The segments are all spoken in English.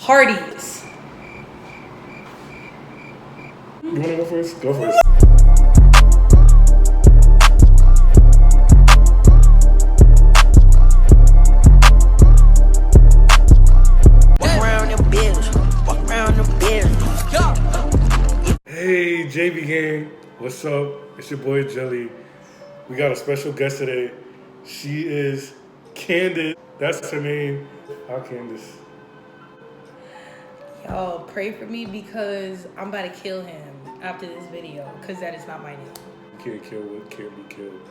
parties. You want to go first? Go first. Hey, JB gang, what's up? It's your boy Jelly. We got a special guest today. She is Candace. That's her name. How Candace? Yo, pray for me because I'm about to kill him after this video because that is not my name. You can't kill what can't be killed.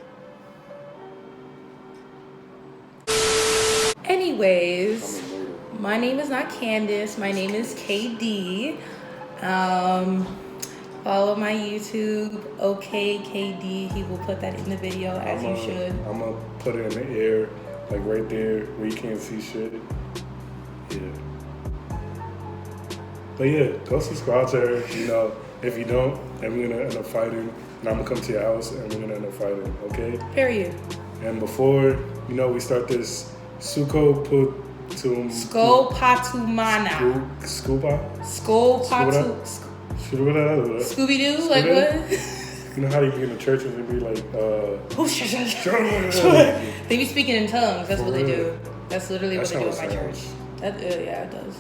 Anyways, my name is not Candace. My name is KD. Follow my YouTube, OK KD. He will put that in the video as you should. I'm gonna put it in the air, like right there where you can't see shit. Yeah. But yeah, go subscribe to her. You know, if you don't, then we're gonna end up fighting. And I'm gonna come to your house and we're gonna end up fighting, okay? Period. And before, you know, we start this scopatumanna. Scooby-Doo? Like what? You know how you be in the churches and be like, they be speaking in tongues. That's what they do. That's literally what they do in my church. Yeah, it does.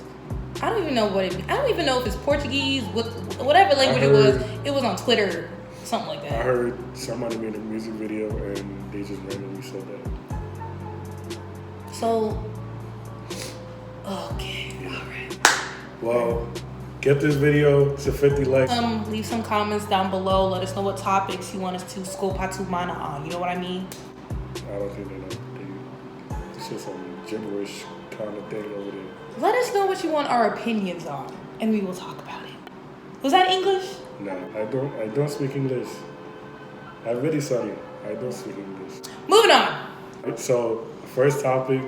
I don't even know what it means. I don't even know if it's Portuguese, whatever language it was. It was on Twitter, something like that. I heard somebody made a music video and they just randomly said that. So, okay, all right. Well, get this video to 50 likes. Leave some comments down below. Let us know what topics you want us to scopatumanna on. You know what I mean? I don't think they know. It's just some gibberish kind of thing over there. Let us know what you want our opinions on, and we will talk about it. Was that English? No, I don't speak English. I'm very sorry. I don't speak English. Moving on. So, first topic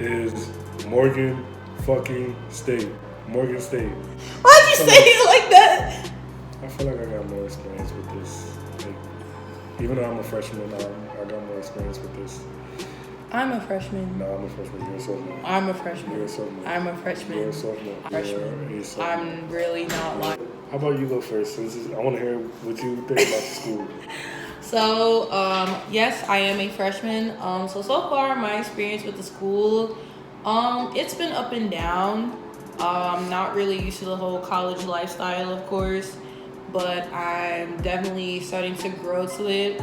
is Morgan fucking State. Morgan State. Why'd you say it like that? I feel like I got more experience with this. Like, even though I'm a freshman, I got more experience with this. I'm a freshman. No, I'm a freshman. You're a sophomore. I'm a freshman. You're a sophomore. I'm a freshman. You're a sophomore. Freshman. I'm really not lying. How about you go first? So I want to hear what you think about the school. So, yes, I am a freshman. So far, my experience with the school, it's been up and down. Not really used to the whole college lifestyle, of course, but I'm definitely starting to grow to it.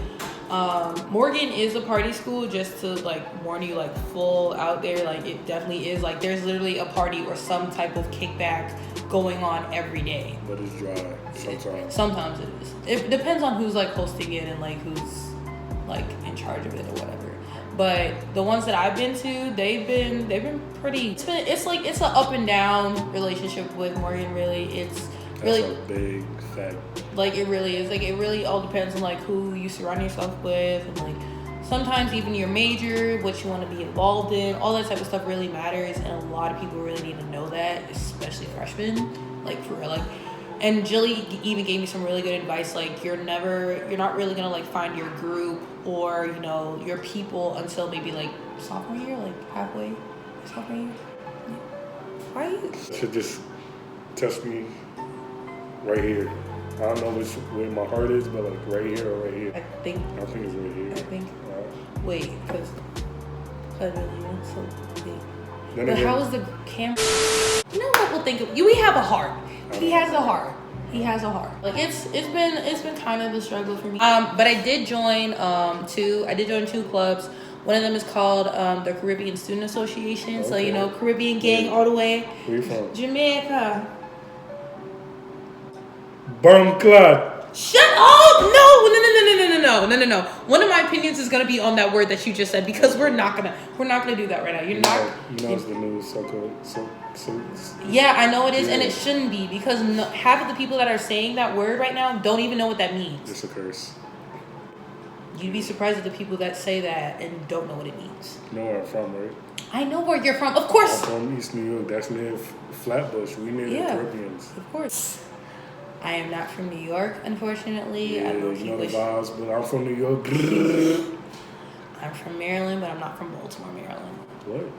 Morgan is a party school, just to like warn you, like full out there, like it definitely is. Like there's literally a party or some type of kickback going on every day. But it's dry sometimes. Sometimes it is. It depends on who's like hosting it and like who's like in charge of it or whatever. But the ones that I've been to, they've been pretty. It's an up and down relationship with Morgan. Really, it's really a big fact. Like it really is. Like it really all depends on like who you surround yourself with, and like sometimes even your major, what you want to be involved in, all that type of stuff really matters. And a lot of people really need to know that, especially freshmen. Like for real, like. And Jilly even gave me some really good advice. Like you're not really gonna like find your group or you know your people until maybe like sophomore year, like halfway sophomore year. Why are you? Should just test me right here. I don't know where my heart is, but like right here or right here. I think it's right here. I think. Wait, because really that's so big. But how is the camera? You know what we'll think of? We have a heart. He has a heart. Like it's been kind of a struggle for me. But I did join two clubs. One of them is called the Caribbean Student Association. Okay. So you know, Caribbean gang all the way. Where you from? Jamaica. Bumclad. Shut up! No. No. One of my opinions is gonna be on that word that you just said because we're not gonna do that right now. You know it's the new so. Yeah, I know it is, and it shouldn't be because half of the people that are saying that word right now don't even know what that means. It's a curse. You'd be surprised at the people that say that and don't know what it means. You know where I'm from, right? I know where you're from, of course. I'm from East New York. That's near Flatbush. We near the Caribbeans. Of course. I am not from New York, unfortunately. Yeah, I don't you know the vibes, but I'm from New York. I'm from Maryland, but I'm not from Baltimore, Maryland. What?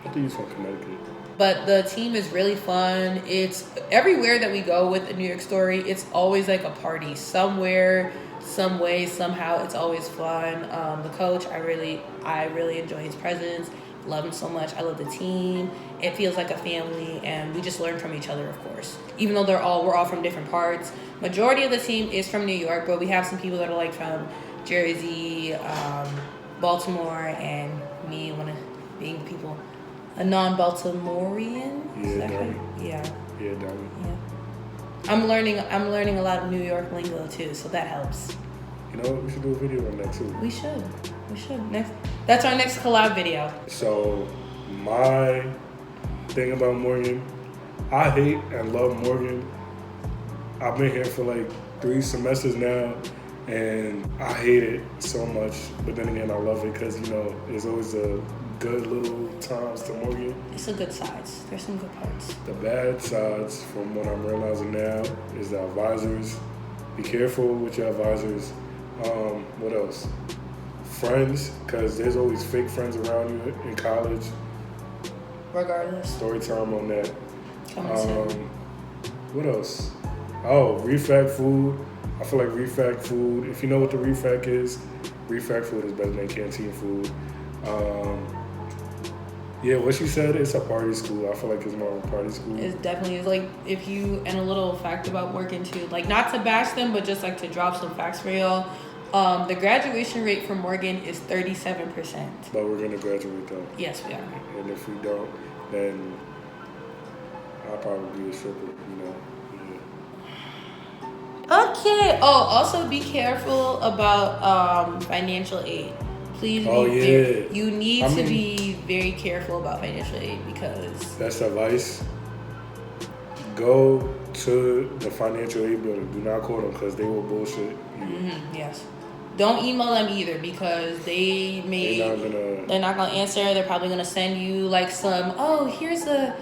I think you're from Connecticut. But the team is really fun. It's everywhere that we go with a New York story, it's always like a party somewhere, some way, somehow. It's always fun. The coach, I really enjoy his presence. Love him so much. I love the team. It feels like a family, and we just learn from each other, of course. Even though we're all from different parts. Majority of the team is from New York, but we have some people that are like from Jersey, Baltimore, and me, one of being people. A non-Baltimorean? Yeah, Darby. Yeah. Yeah, Darby. Yeah. I'm learning a lot of New York lingo too, so that helps. You know what? We should do a video on that too. We should. That's our next collab video. So my thing about Morgan, I hate and love Morgan. I've been here for like 3 semesters now, and I hate it so much. But then again, I love it because, you know, there's always a good little times to Morgan. It's the good sides. There's some good parts. The bad sides, from what I'm realizing now, is the advisors. Be careful with your advisors. What else? Friends, because there's always fake friends around you in college. Regardless. Story time on that. Coming soon. What else? Oh, refac food. I feel like refac food, if you know what the refac is food is better than canteen food. Yeah, what she said, it's a party school. I feel like it's more of a party school. It definitely is. Like, if you, and a little fact about Morgan too, like not to bash them, but just like to drop some facts for y'all. The graduation rate for Morgan is 37%. But we're gonna graduate though. Yes, we are. And if we don't, then I'll probably be a stripper, you know. Yeah. Okay. Oh, also be careful about financial aid. Please you need to be very careful about financial aid because that's advice. Go to the financial aid building. Do not call them because they will bullshit you. Mm-hmm, yes. Don't email them either because they're not gonna answer. They're probably gonna send you like some, here's a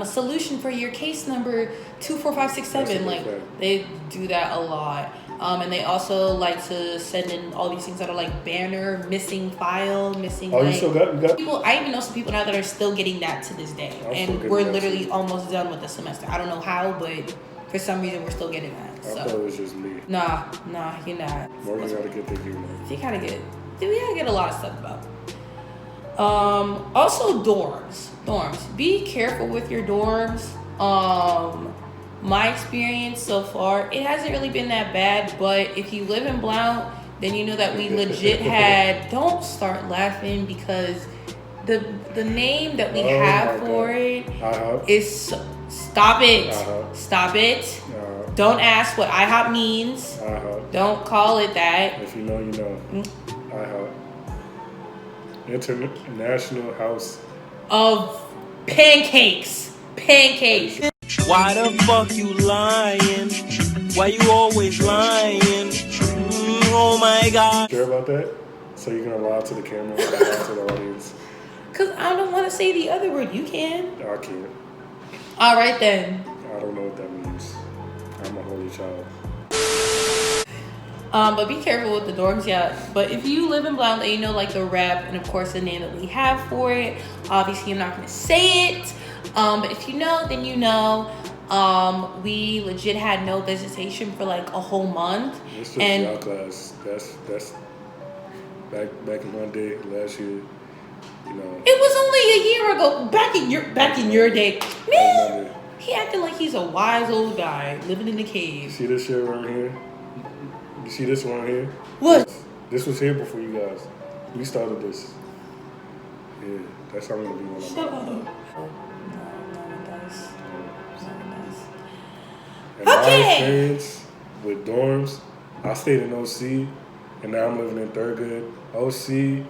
solution for your case number 24567. Like they do that a lot. And they also like to send in all these things that are like banner, missing file, missing. Oh, like, you still got people. I even know some people now that are still getting that to this day, and we're literally almost done with the semester. I don't know how, but for some reason we're still getting that. I thought it was just me. Nah, you're not. Morgan gotta get the humor. We gotta get a lot of stuff about. Also dorms. Be careful with your dorms. My experience so far, it hasn't really been that bad, but if you live in Blount, then you know that we legit had, don't start laughing because the name that we have for it is, stop it. Stop it. Don't ask what IHOP means. Don't call it that. If you know, you know. IHOP. International House of Pancakes. Why the fuck you lying? Why you always lying? Oh my God. Sure about that? So you're gonna lie to the camera, lie to the audience? Cause I don't want to say the other word. You can. I can't. All right then. I don't know what that means. I'm a holy child. But be careful with the dorms, yeah. But if you live in Blount, you know like the rep and of course the name that we have for it. Obviously, I'm not gonna say it. But if you know, then you know. We legit had no visitation for like a whole month. This was y'all class. That's back in my day, last year. You know. It was only a year ago. Back in your day, man. He acting like he's a wise old guy living in the cave. See this shit right here? You see this one here? What? This was here before you guys. We started this. Yeah, that's how I'm gonna be when I'm Shut up. No, it does. And my experience with dorms, I stayed in OC, and now I'm living in Thurgood. OC,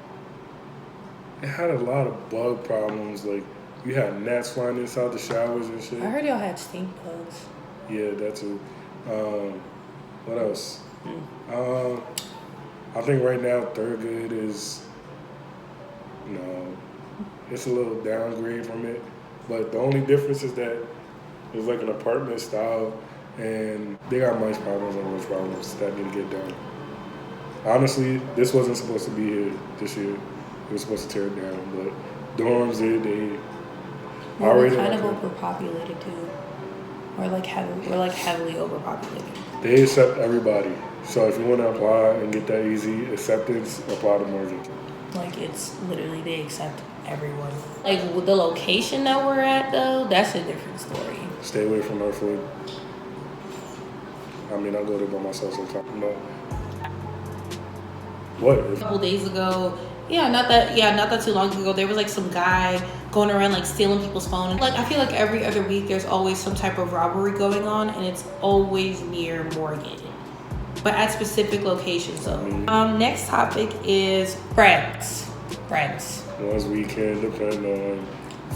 it had a lot of bug problems. Like, you had gnats flying inside the showers and shit. I heard y'all had stink bugs. Yeah, that too. What else? I think right now Thurgood is, it's a little downgrade from it. But the only difference is that it's like an apartment style, and they got mice problems and roach problems that need to get done. Honestly, this wasn't supposed to be here this year. It was supposed to tear it down, but dorms, Well, we're kind of overpopulated too. We're like heavily overpopulated. They accept everybody. So if you want to apply and get that easy acceptance, apply to Morgan. Like, it's literally, they accept everyone. Like, with the location that we're at, though, that's a different story. Stay away from Northwood. I mean, I go there by myself sometimes. No. What? A couple days ago, not that too long ago, there was like some guy going around like stealing people's phone. Like, I feel like every other week there's always some type of robbery going on, and it's always near Morgan, but at specific locations though. Next topic is friends. Ones we can depend on.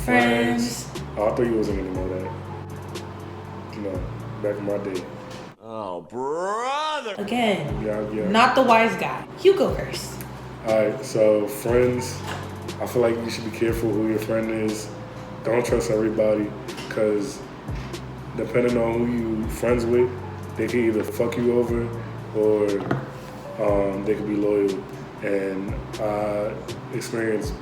Friends. Oh, I thought you wasn't gonna know that. You know, back in my day. Oh, brother. Again, Yeah. not the wise guy. You go first. Alright, so friends, I feel like you should be careful who your friend is. Don't trust everybody, because depending on who you friends with, they can either fuck you over or they could be loyal. And I experienced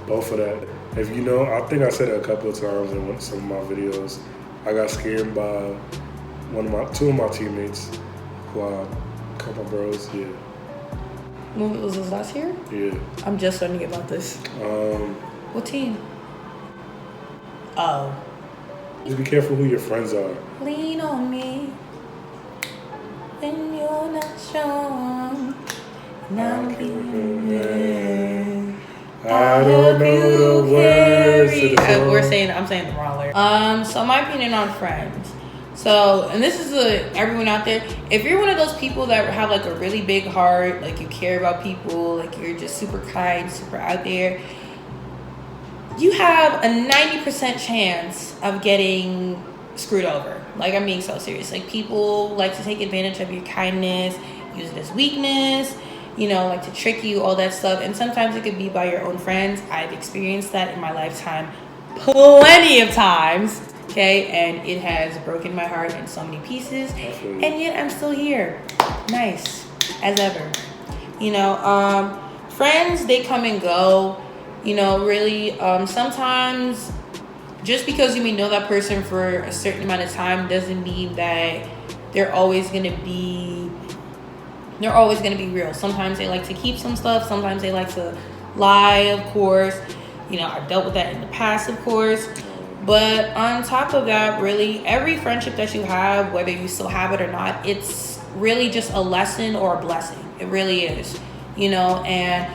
both of that. If you know, I think I said it a couple of times in some of my videos. I got scared by two of my teammates, who I call my bros. Yeah. When was this, last year? Yeah. I'm just learning about this. What team? Oh. Just be careful who your friends are. Lean on me when you're not strong. Now I'm feeling there. I don't know the words to the song. I'm saying the wrong lyrics. So my opinion on friends. So, and this is everyone out there, if you're one of those people that have like a really big heart, like you care about people, like you're just super kind, super out there, you have a 90% chance of getting screwed over. Like, I'm being so serious. Like, people like to take advantage of your kindness, use it as weakness, like to trick you, all that stuff. And sometimes it could be by your own friends. I've experienced that in my lifetime plenty of times. Okay, and it has broken my heart in so many pieces, and yet I'm still here, nice as ever. Friends, they come and go. Really, sometimes just because you may know that person for a certain amount of time doesn't mean that they're always gonna be real. Sometimes they like to keep some stuff. Sometimes they like to lie. Of course, I've dealt with that in the past, of course. But on top of that, really, every friendship that you have, whether you still have it or not, it's really just a lesson or a blessing. It really is, and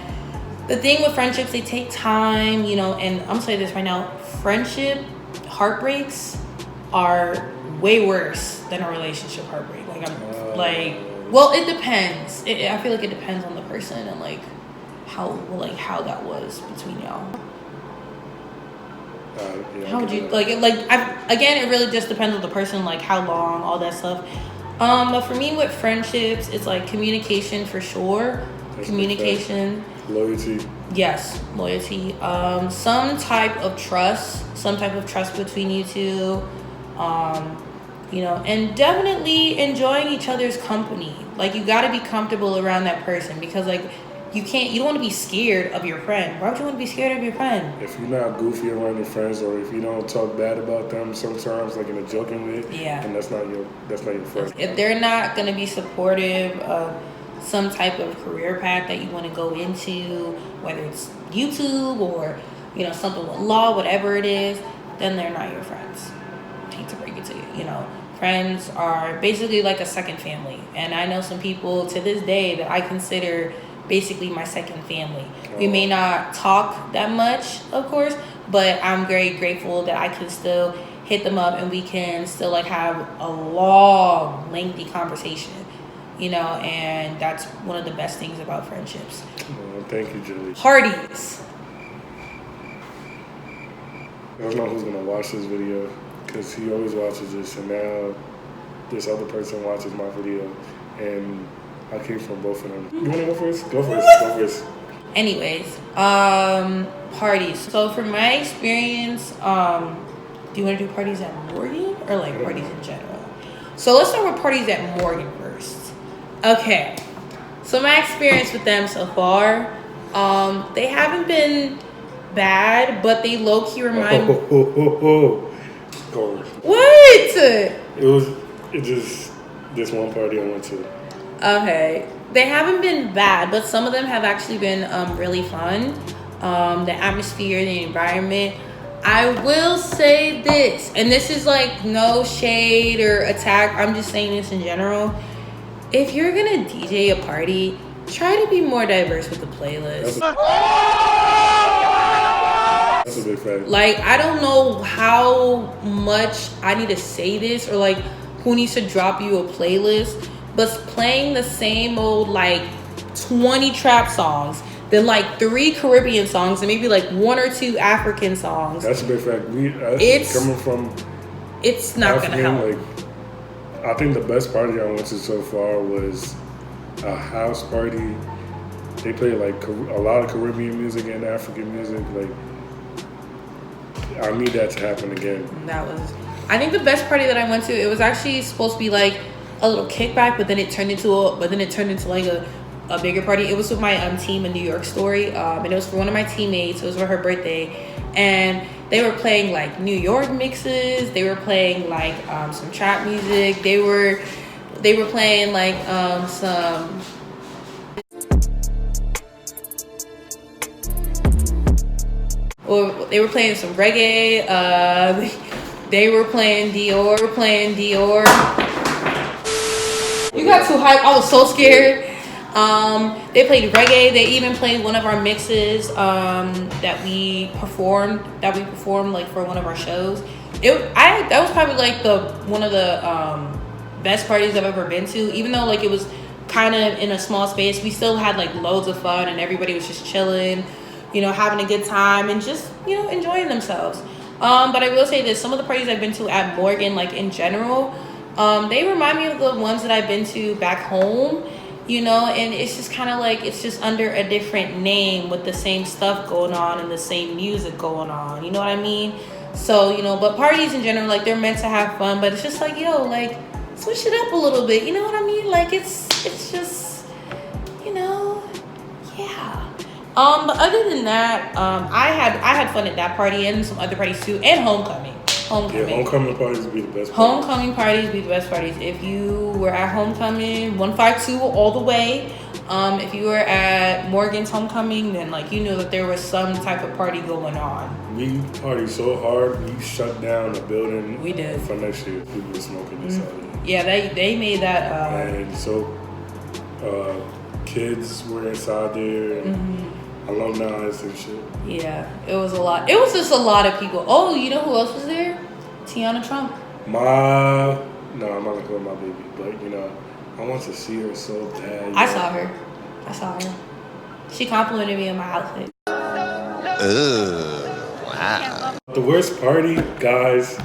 the thing with friendships, they take time, and I'm saying this right now, friendship heartbreaks are way worse than a relationship heartbreak. Well, it depends. I feel like it depends on the person and how that was between y'all. How would you again, it really just depends on the person, like how long, all that stuff. But for me with friendships, it's like communication for sure. Communication. Loyalty. Yes, loyalty. Some type of trust between you two. And definitely enjoying each other's company. Like, you gotta be comfortable around that person, because you don't want to be scared of your friend. Why would you want to be scared of your friend? If you're not goofy around your friends, or if you don't talk bad about them sometimes, like in a joking way, and that's not your friend. If they're not going to be supportive of some type of career path that you want to go into, whether it's YouTube or something with law, whatever it is, then they're not your friends. I hate to break it to you. Friends are basically like a second family, and I know some people to this day that I consider basically my second family. We may not talk that much, of course, but I'm very grateful that I can still hit them up and we can still have a long, lengthy conversation, and that's one of the best things about friendships. Thank you, Julie. Parties. I don't know who's gonna watch this video, because he always watches this, and now this other person watches my video, and I came from both of them. You want to go first? Go first. Anyways, parties. So from my experience, do you want to do parties at Morgan or parties in general? So let's start with parties at Morgan first. Okay. So my experience with them so far, they haven't been bad, but they low-key remind me. Go. What? It just this one party I went to. Okay. They haven't been bad, but some of them have actually been really fun. The atmosphere, the environment. I will say this, and this is like no shade or attack. I'm just saying this in general. If you're gonna DJ a party, try to be more diverse with the playlist. That's a big fact. Like, I don't know how much I need to say this or like who needs to drop you a playlist, but playing the same old like 20 trap songs, then like 3 Caribbean songs, and maybe like 1 or 2 African songs. That's a big fact. It's coming from. It's not African, gonna help. Like, I think the best party I went to so far was a house party. They play like a lot of Caribbean music and African music. Like, I need that to happen again. I think the best party that I went to, it was actually supposed to be like a little kickback, but then it turned into like a bigger party. It was with my team in New York Story, and it was for one of my teammates. It was for her birthday, and they were playing like New York mixes. They were playing like some trap music. They were playing like some. Or they were playing some reggae. They were playing Dior. You got too hyped. I was so scared. They played reggae. They even played one of our mixes that we performed like for one of our shows. That was probably like one of the best parties I've ever been to. Even though like it was kind of in a small space, we still had like loads of fun and everybody was just chilling, having a good time and just enjoying themselves. But I will say this: some of the parties I've been to at Morgan, like in general, they remind me of the ones that I've been to back home. And it's just kind of like it's just under a different name with the same stuff going on and the same music going on. You know what I mean? So, but parties in general, like they're meant to have fun, but it's just like, like switch it up a little bit. You know what I mean? Like it's just, yeah. But other than that, I had fun at that party and some other parties too, and homecoming. Yeah, homecoming parties would be the best. Homecoming parties be the best parties. If you were at homecoming, 152 all the way. If you were at Morgan's homecoming, then like you knew that there was some type of party going on. We partied so hard, we shut down the building. We did. For next year, people were smoking inside. Yeah, they made that. And so, kids were inside there. And alumni and shit. Yeah, it was a lot. It was just a lot of people. Oh, you know who else was there? Tiana Trump. No, I'm not gonna call my baby, but I want to see her so bad. I saw her. She complimented me on my outfit. Wow. The worst party, guys.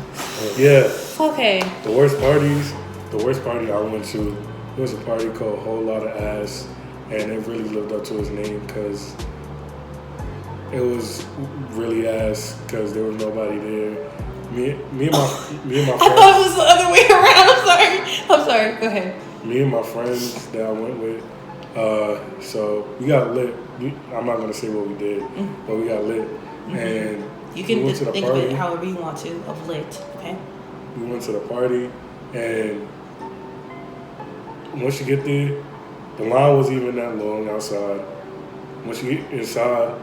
Yeah. Okay. The worst party I went to, it was a party called Whole Lot of Ass, and it really lived up to its name because it was really ass because there was nobody there. Me and my friends. I thought it was the other way around. I'm sorry. Go ahead. Me and my friends that I went with, so we got lit. I'm not gonna say what we did, but we got lit, and you can went to the think party. of it however you want to. Of lit, okay? We went to the party, and once you get there, the line wasn't even that long outside. Once you get inside,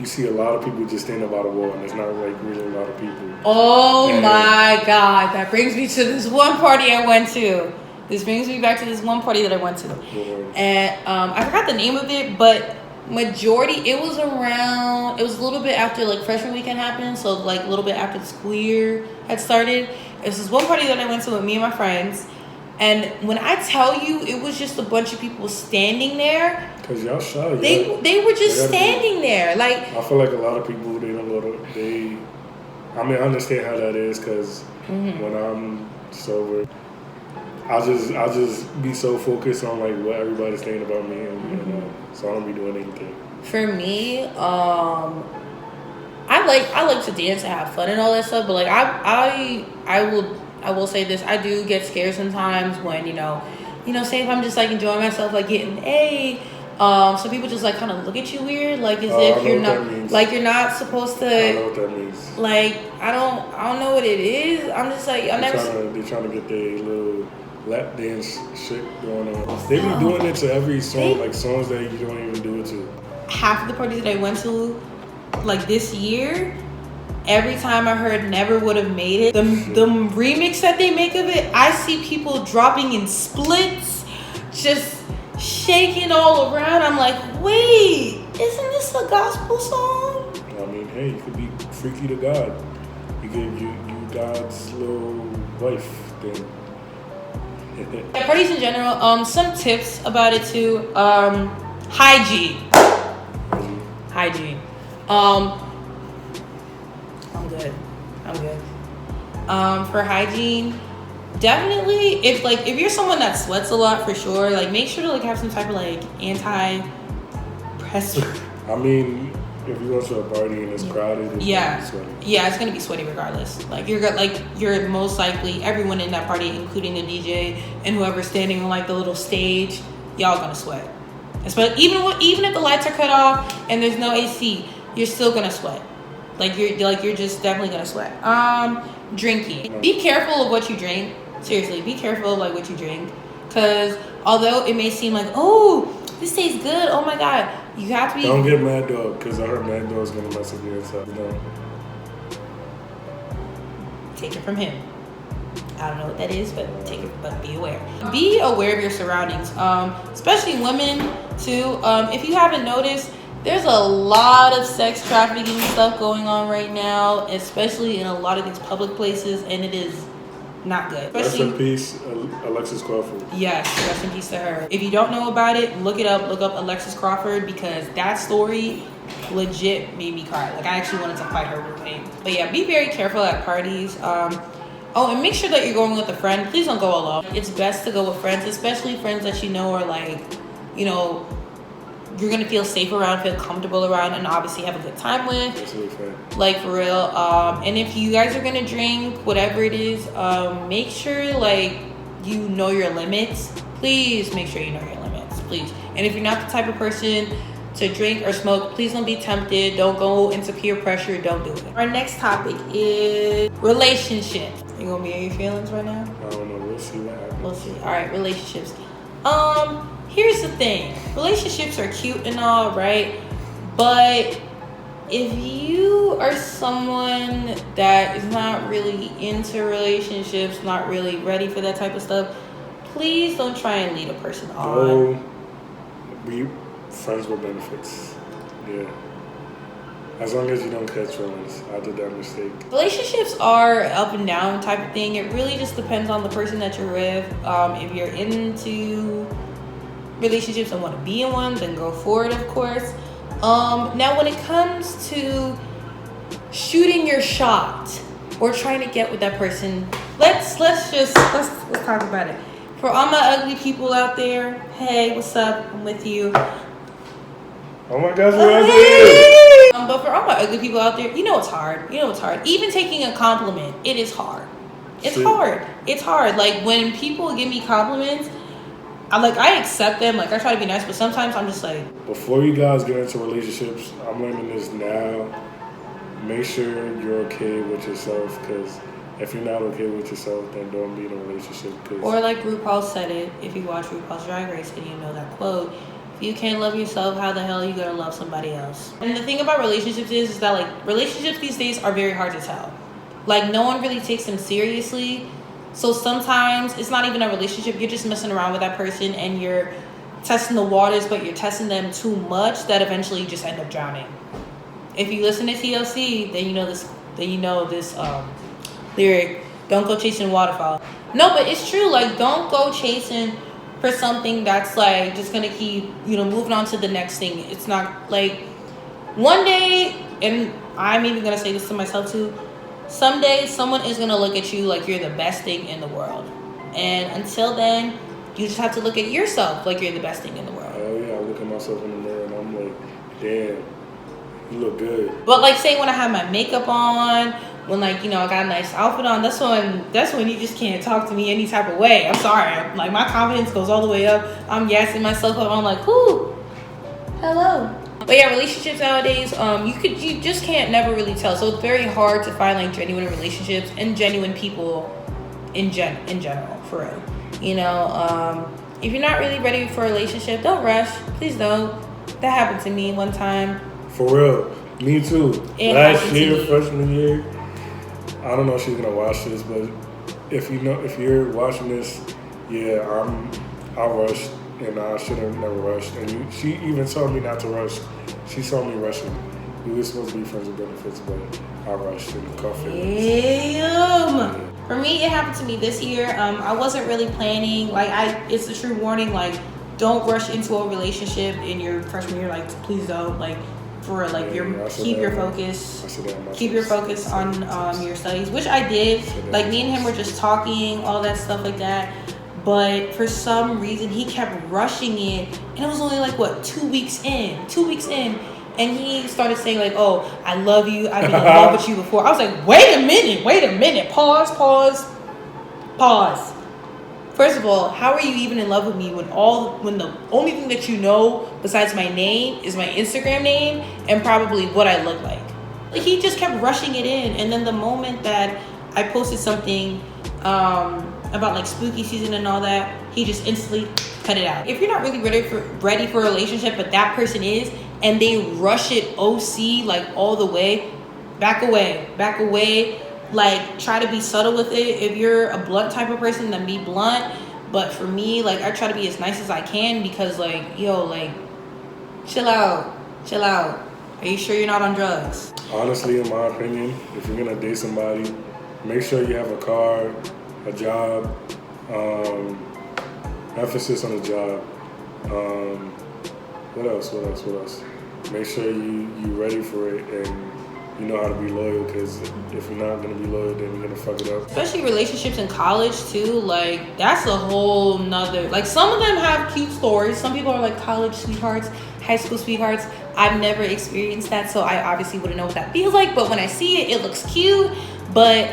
you see a lot of people just standing by the wall, and there's not like really a lot of people. Oh my God, that brings me to this one party I went to. This brings me back to this one party that I went to. And I forgot the name of it, but majority, it was a little bit after like freshman weekend happened, so like a little bit after the school year had started. It was this one party that I went to with me and my friends. And when I tell you, it was just a bunch of people standing there. Cause y'all shy. They were just standing there. Like, I feel like a lot of people I understand how that is. Cause when I'm sober, I just be so focused on like what everybody's saying about me, and so I don't be doing anything. For me, I like to dance and have fun and all that stuff. But like I will say this: I do get scared sometimes when say if I'm just like enjoying myself, like getting So people just like kind of look at you weird, like as if you're not supposed to. I don't know what that means. Like I don't know what it is. I'm just like They're trying to get their little lap dance shit going on. They be doing it to every song, like songs that you don't even do it to. Half of the parties that I went to, like this year, every time I heard "Never Would Have Made It," the remix that they make of it, I see people dropping in splits, just shaking all around. I'm like, wait, isn't this a gospel song? I mean, hey, you could be freaky to God. You get you God's little wife thing. Yeah, parties in general. Some tips about it too. Hygiene. I'm good. For hygiene, definitely if you're someone that sweats a lot, for sure, like make sure to like have some type of like anti-perspirant. I mean, if you go to a party and it's crowded, it's gonna be sweaty. Yeah, it's gonna be sweaty regardless. Like you're most likely, everyone in that party, including the DJ and whoever's standing on like the little stage, y'all gonna sweat. Especially even if the lights are cut off and there's no AC, you're still gonna sweat. You're just definitely gonna sweat. Drinking. Be careful of what you drink. Seriously, be careful of like what you drink. Cause although it may seem like, oh, this tastes good, oh my god, you have to be. Don't get Mad Dog, cause I heard Mad Dog's gonna mess up your inside. Take it from him. I don't know what that is, but be aware. Be aware of your surroundings, especially women too. If you haven't noticed, there's a lot of sex trafficking stuff going on right now, especially in a lot of these public places, and it is not good. Rest in peace, Alexis Crawford. Yes, rest in peace to her. If you don't know about it, look it up. Look up Alexis Crawford, because that story legit made me cry. Like I actually wanted to fight her roommate. But yeah, be very careful at parties. And make sure that you're going with a friend. Please don't go alone. It's best to go with friends, especially friends that you know are like, you know, you're gonna feel safe around, feel comfortable around, and obviously have a good time with. Like for real. And if you guys are gonna drink, whatever it is, make sure like you know your limits. Please make sure you know your limits, please. And if you're not the type of person to drink or smoke, please don't be tempted. Don't go into peer pressure. Don't do it. Our next topic is relationships. You gonna be in your feelings right now? I don't know. We'll see what happens. We'll see. All right, relationships. Here's the thing. Relationships are cute and all, right? But if you are someone that is not really into relationships, not really ready for that type of stuff, please don't try and lead a person on. Oh, be friends with benefits. Yeah. As long as you don't catch feelings. I did that mistake. Relationships are up and down type of thing. It really just depends on the person that you're with. If you're into relationships and want to be in one, then go for it, of course. Now when it comes to shooting your shot or trying to get with that person, let's talk about it. For all my ugly people out there, hey, what's up? I'm with you. Oh my gosh, what is But for all my ugly people out there, you know it's hard. Even taking a compliment, it is hard. It's hard. Like when people give me compliments, I accept them. Like I try to be nice, but sometimes I'm just like. Before you guys get into relationships, I'm learning this now. Make sure you're okay with yourself, because if you're not okay with yourself, then don't be in a relationship. Or like RuPaul said it, if you watch RuPaul's Drag Race and you know that quote, if you can't love yourself, how the hell are you gonna love somebody else? And the thing about relationships is that like relationships these days are very hard to tell. Like no one really takes them seriously. So sometimes it's not even a relationship. You're just messing around with that person and you're testing the waters, but you're testing them too much that eventually you just end up drowning. If you listen to TLC, then you know this lyric, don't go chasing waterfall. No, but it's true. Like don't go chasing for something that's like just gonna keep, moving on to the next thing. It's not like one day, and I'm even gonna say this to myself too, someday someone is gonna look at you like you're the best thing in the world. And until then, you just have to look at yourself like you're the best thing in the world. Oh yeah, I look at myself in the mirror and I'm like, damn, you look good. But like say when I have my makeup on, when I got a nice outfit on, that's when you just can't talk to me any type of way. I'm sorry. Like my confidence goes all the way up. I'm gassing myself up. I'm like, whoo, Hello. But yeah, relationships nowadays, you just can't never really tell. So it's very hard to find like genuine relationships and genuine people in general, for real. You know, if you're not really ready for a relationship, don't rush. Please don't. That happened to me one time. For real. Me too. Last year, freshman year, I don't know if she's gonna watch this, but if you're watching this, yeah, I rushed and I should have never rushed. And she even told me not to rush. She saw me rushing. We were supposed to be friends with benefits, but I rushed and caught feelings. Damn. For me, it happened to me this year. I wasn't really planning. It's a true warning. Like, don't rush into a relationship in your freshman year. Like, please don't. Like, for like keep your focus on your studies, which I did. Like, me and him were just talking, all that stuff like that. But for some reason, he kept rushing it, and it was only like 2 weeks in, and he started saying like, "Oh, I love you. I've been in love with you before." I was like, wait a minute, pause. First of all, how are you even in love with me when the only thing that you know besides my name is my Instagram name and probably what I look like? Like, he just kept rushing it in, and then the moment that I posted something about like spooky season and all that, he just instantly cut it out. If you're not really ready for a relationship, but that person is, and they rush it OC like all the way, back away. Like, try to be subtle with it. If you're a blunt type of person, then be blunt. But for me, like, I try to be as nice as I can, because like, yo, like, chill out. Are you sure you're not on drugs? Honestly, in my opinion, if you're gonna date somebody, make sure you have a car, a job, emphasis on the job. What else? Make sure you ready for it and you know how to be loyal, because if you're not going to be loyal, then you're going to fuck it up. Especially relationships in college too, like, that's a whole nother, like, some of them have cute stories. Some people are like college sweethearts, high school sweethearts. I've never experienced that, so I obviously wouldn't know what that feels like, but when I see it, it looks cute. But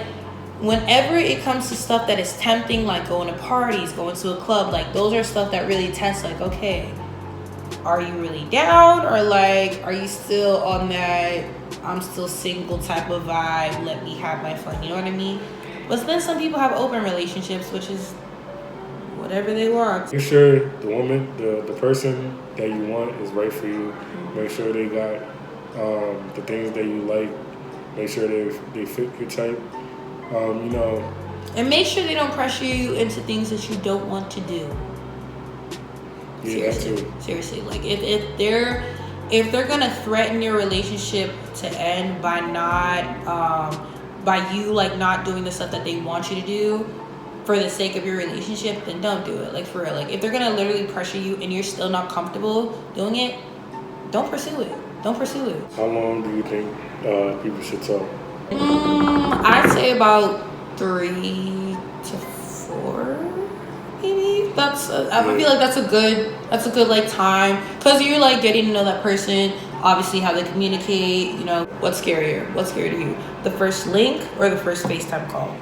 whenever it comes to stuff that is tempting, like going to parties, going to a club, like, those are stuff that really test, like, okay, are you really down, or like, are you still on that I'm still single type of vibe, let me have my fun, you know what I mean? But then some people have open relationships, which is whatever they want. Make sure the woman, the person that you want is right for you. Make sure they got the things that you like. Make sure they fit your type. You know. And make sure they don't pressure you into things that you don't want to do. Yeah, that too. Seriously, like, if they're gonna threaten your relationship to end by you like not doing the stuff that they want you to do for the sake of your relationship, then don't do it. Like, for real. Like, if they're gonna literally pressure you and you're still not comfortable doing it, don't pursue it. How long do you think people should talk? I'd say about 3 to 4. Maybe I feel like that's a good like time, because you're like getting to know that person, obviously how they communicate. You know, what's scarier to you, the first link or the first FaceTime call?